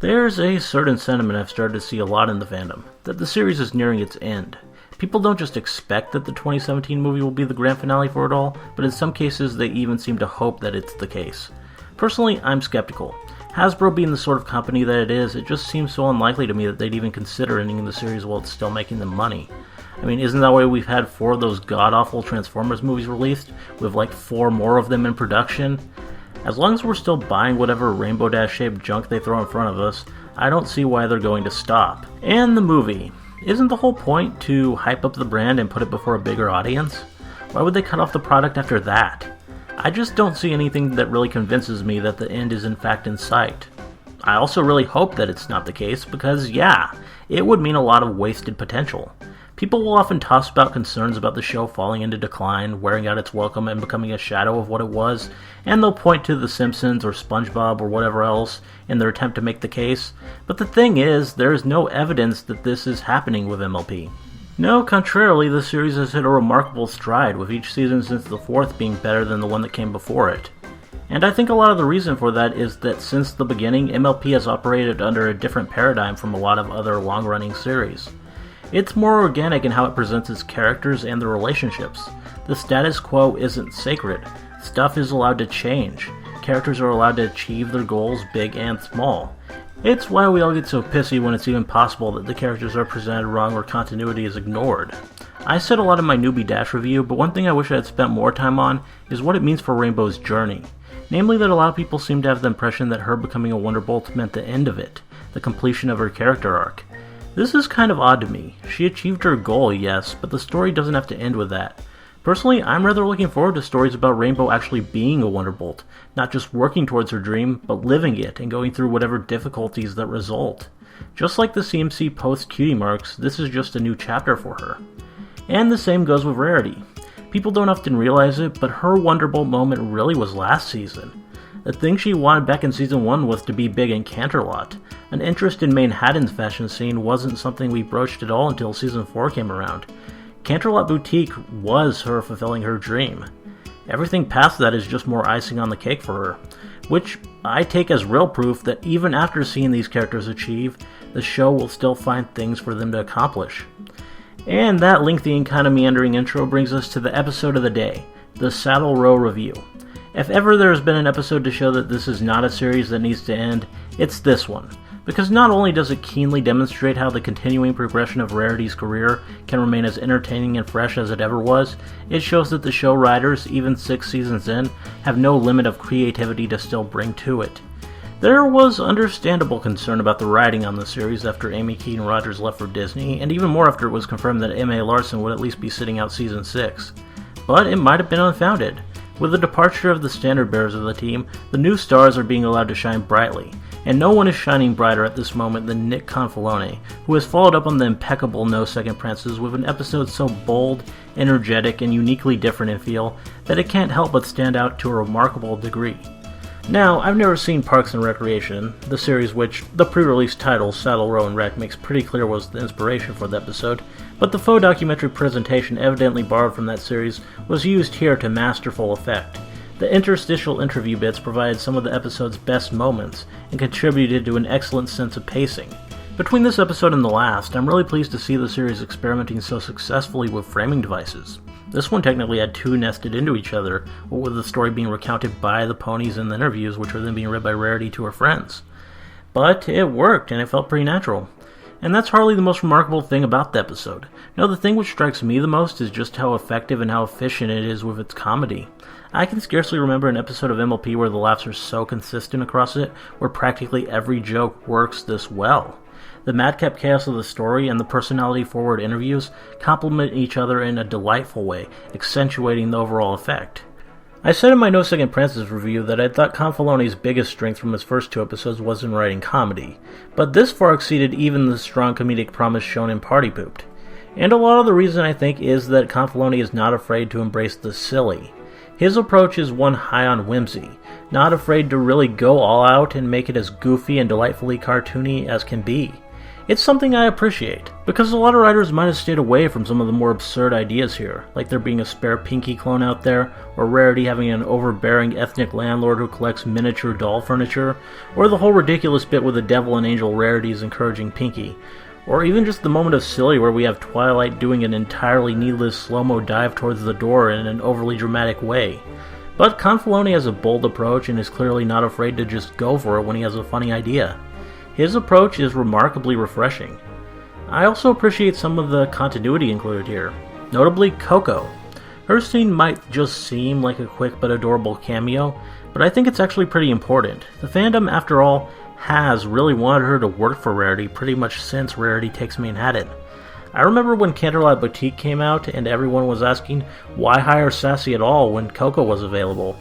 There's a certain sentiment I've started to see a lot in the fandom, that the series is nearing its end. People don't just expect that the 2017 movie will be the grand finale for it all, but in some cases they even seem to hope that it's the case. Personally, I'm skeptical. Hasbro being the sort of company that it is, it just seems so unlikely to me that they'd even consider ending the series while it's still making them money. I mean, isn't that why we've had 4 of those god-awful Transformers movies released, with like 4 more of them in production? As long as we're still buying whatever Rainbow Dash-shaped junk they throw in front of us, I don't see why they're going to stop. And the movie. Isn't the whole point to hype up the brand and put it before a bigger audience? Why would they cut off the product after that? I just don't see anything that really convinces me that the end is in fact in sight. I also really hope that it's not the case because, yeah, it would mean a lot of wasted potential. People will often toss about concerns about the show falling into decline, wearing out its welcome and becoming a shadow of what it was, and they'll point to The Simpsons or SpongeBob or whatever else in their attempt to make the case. But the thing is, there is no evidence that this is happening with MLP. No, contrarily, the series has hit a remarkable stride, with each season since the 4th being better than the one that came before it. And I think a lot of the reason for that is that since the beginning, MLP has operated under a different paradigm from a lot of other long-running series. It's more organic in how it presents its characters and their relationships. The status quo isn't sacred. Stuff is allowed to change. Characters are allowed to achieve their goals, big and small. It's why we all get so pissy when it's even possible that the characters are presented wrong or continuity is ignored. I said a lot in my Newbie Dash review, but one thing I wish I had spent more time on is what it means for Rainbow's journey. Namely that a lot of people seem to have the impression that her becoming a Wonderbolt meant the end of it, the completion of her character arc. This is kind of odd to me. She achieved her goal, yes, but the story doesn't have to end with that. Personally, I'm rather looking forward to stories about Rainbow actually being a Wonderbolt, not just working towards her dream, but living it and going through whatever difficulties that result. Just like the CMC post-Cutie Marks, this is just a new chapter for her. And the same goes with Rarity. People don't often realize it, but her Wonderbolt moment really was last season. The thing she wanted back in Season 1 was to be big in Canterlot. An interest in Manhattan's fashion scene wasn't something we broached at all until Season 4 came around. Canterlot Boutique was her fulfilling her dream. Everything past that is just more icing on the cake for her, which I take as real proof that even after seeing these characters achieve, the show will still find things for them to accomplish. And that lengthy and kind of meandering intro brings us to the episode of the day, the Saddle Row Review. If ever there has been an episode to show that this is not a series that needs to end, it's this one. Because not only does it keenly demonstrate how the continuing progression of Rarity's career can remain as entertaining and fresh as it ever was, it shows that the show writers, even 6 seasons in, have no limit of creativity to still bring to it. There was understandable concern about the writing on the series after Amy Keaton Rogers left for Disney, and even more after it was confirmed that M.A. Larson would at least be sitting out Season 6. But it might have been unfounded. With the departure of the standard bearers of the team, the new stars are being allowed to shine brightly, and no one is shining brighter at this moment than Nick Confalone, who has followed up on the impeccable No Second Princes with an episode so bold, energetic, and uniquely different in feel that it can't help but stand out to a remarkable degree. Now, I've never seen Parks and Recreation, the series which the pre-release title Saddle Row and Rec makes pretty clear was the inspiration for the episode, but the faux documentary presentation evidently borrowed from that series was used here to masterful effect. The interstitial interview bits provided some of the episode's best moments and contributed to an excellent sense of pacing. Between this episode and the last, I'm really pleased to see the series experimenting so successfully with framing devices. This one technically had 2 nested into each other, with the story being recounted by the ponies in the interviews, which were then being read by Rarity to her friends. But it worked, and it felt pretty natural. And that's hardly the most remarkable thing about the episode. No, the thing which strikes me the most is just how effective and how efficient it is with its comedy. I can scarcely remember an episode of MLP where the laughs are so consistent across it, where practically every joke works this well. The madcap chaos of the story and the personality-forward interviews complement each other in a delightful way, accentuating the overall effect. I said in my No Second Princes review that I thought Confalone's biggest strength from his first 2 episodes was in writing comedy, but this far exceeded even the strong comedic promise shown in Party Pooped. And a lot of the reason I think is that Confalone is not afraid to embrace the silly. His approach is one high on whimsy, not afraid to really go all out and make it as goofy and delightfully cartoony as can be. It's something I appreciate, because a lot of writers might have stayed away from some of the more absurd ideas here, like there being a spare Pinky clone out there, or Rarity having an overbearing ethnic landlord who collects miniature doll furniture, or the whole ridiculous bit with the devil and angel Rarities encouraging Pinky, or even just the moment of silly where we have Twilight doing an entirely needless slow-mo dive towards the door in an overly dramatic way. But Confalone has a bold approach and is clearly not afraid to just go for it when he has a funny idea. His approach is remarkably refreshing. I also appreciate some of the continuity included here, notably Coco. Her scene might just seem like a quick but adorable cameo, but I think it's actually pretty important. The fandom, after all, has really wanted her to work for Rarity pretty much since Rarity Takes Manhattan. I remember when Canterlot Boutique came out and everyone was asking why hire Sassy at all when Coco was available.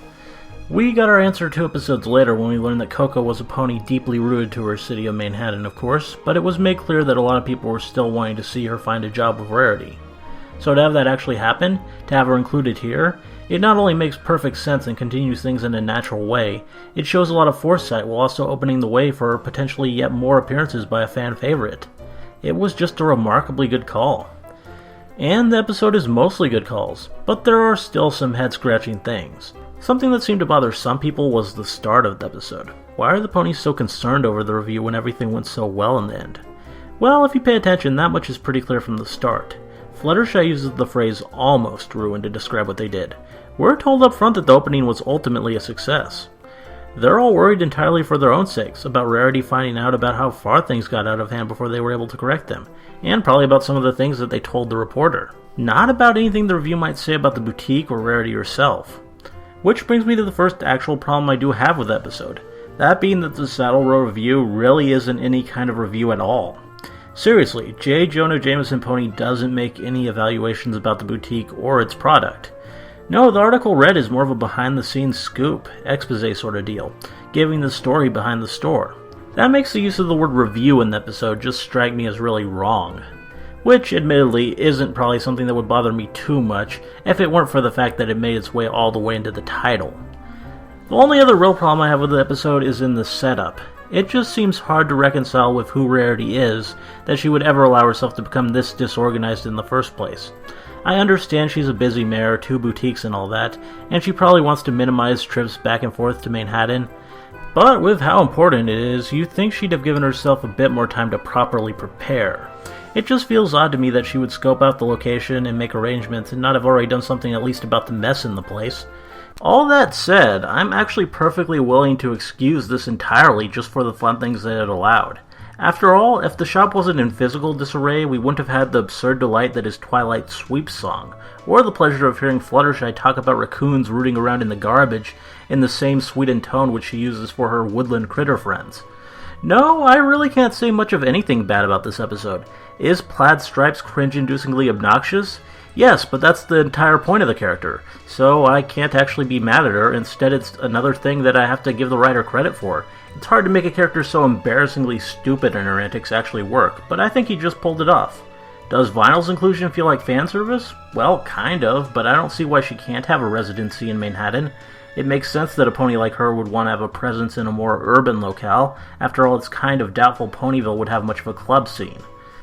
We got our answer 2 episodes later when we learned that Coco was a pony deeply rooted to her city of Manhattan, of course, but it was made clear that a lot of people were still wanting to see her find a job with Rarity. So to have that actually happen, to have her included here, it not only makes perfect sense and continues things in a natural way, it shows a lot of foresight while also opening the way for potentially yet more appearances by a fan favorite. It was just a remarkably good call. And the episode is mostly good calls, but there are still some head-scratching things. Something that seemed to bother some people was the start of the episode. Why are the ponies so concerned over the review when everything went so well in the end? Well, if you pay attention, that much is pretty clear from the start. Fluttershy uses the phrase almost ruined to describe what they did. We're told up front that the opening was ultimately a success. They're all worried entirely for their own sakes about Rarity finding out about how far things got out of hand before they were able to correct them, and probably about some of the things that they told the reporter. Not about anything the review might say about the boutique or Rarity herself. Which brings me to the first actual problem I do have with the episode, that being that the Saddle Row review really isn't any kind of review at all. Seriously, J. Jonah Jameson Pony doesn't make any evaluations about the boutique or its product. No, the article read is more of a behind-the-scenes scoop, expose sort of deal, giving the story behind the store. That makes the use of the word review in the episode just strike me as really wrong. Which, admittedly, isn't probably something that would bother me too much if it weren't for the fact that it made its way all the way into the title. The only other real problem I have with the episode is in the setup. It just seems hard to reconcile with who Rarity is, that she would ever allow herself to become this disorganized in the first place. I understand she's a busy mare, 2 boutiques and all that, and she probably wants to minimize trips back and forth to Manhattan, but with how important it is, you'd think she'd have given herself a bit more time to properly prepare. It just feels odd to me that she would scope out the location and make arrangements and not have already done something at least about the mess in the place. All that said, I'm actually perfectly willing to excuse this entirely just for the fun things that it allowed. After all, if the shop wasn't in physical disarray, we wouldn't have had the absurd delight that is Twilight's sweep song, or the pleasure of hearing Fluttershy talk about raccoons rooting around in the garbage in the same sweetened tone which she uses for her woodland critter friends. No, I really can't say much of anything bad about this episode. Is Plaid Stripes cringe-inducingly obnoxious? Yes, but that's the entire point of the character, so I can't actually be mad at her. Instead, it's another thing that I have to give the writer credit for. It's hard to make a character so embarrassingly stupid in her antics actually work, but I think he just pulled it off. Does Vinyl's inclusion feel like fan service? Well, kind of, but I don't see why she can't have a residency in Manhattan. It makes sense that a pony like her would want to have a presence in a more urban locale. After all, it's kind of doubtful Ponyville would have much of a club scene.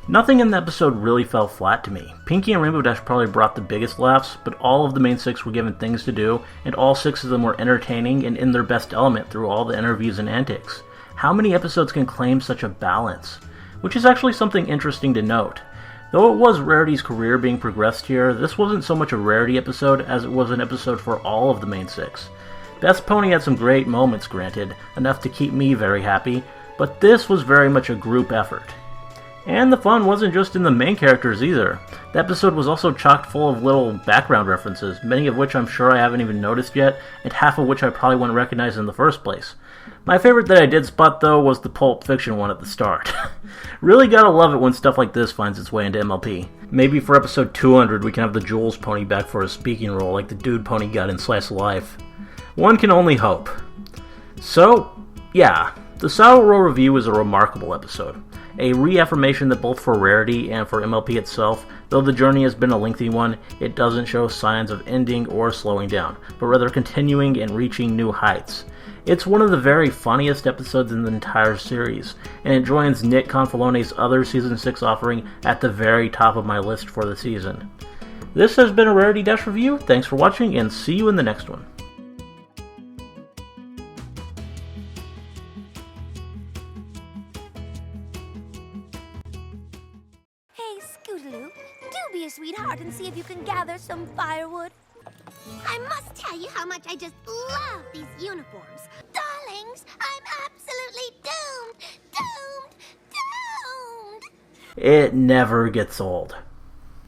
Nothing in the episode really fell flat to me. Pinky and Rainbow Dash probably brought the biggest laughs, but all of the main 6 were given things to do, and all 6 of them were entertaining and in their best element through all the interviews and antics. How many episodes can claim such a balance? Which is actually something interesting to note. Though it was Rarity's career being progressed here, this wasn't so much a Rarity episode as it was an episode for all of the main 6. Best Pony had some great moments, granted, enough to keep me very happy, but this was very much a group effort. And the fun wasn't just in the main characters either. The episode was also chock full of little background references, many of which I'm sure I haven't even noticed yet, and half of which I probably wouldn't recognize in the first place. My favorite that I did spot, though, was the Pulp Fiction one at the start. Really gotta love it when stuff like this finds its way into MLP. Maybe for episode 200 we can have the Jules pony back for a speaking role like the Dude pony got in Slice of Life. One can only hope. So, yeah, the Saddle Row review is a remarkable episode. A reaffirmation that both for Rarity and for MLP itself, though the journey has been a lengthy one, it doesn't show signs of ending or slowing down, but rather continuing and reaching new heights. It's one of the very funniest episodes in the entire series, and it joins Nick Confalone's other Season 6 offering at the very top of my list for the season. This has been a RarityDash review. Thanks for watching, and see you in the next one. Hey, Scootaloo, do be a sweetheart and see if you can gather some firewood. I must tell you how much I just love these uniforms. Darlings, I'm absolutely doomed! Doomed! Doomed! It never gets old.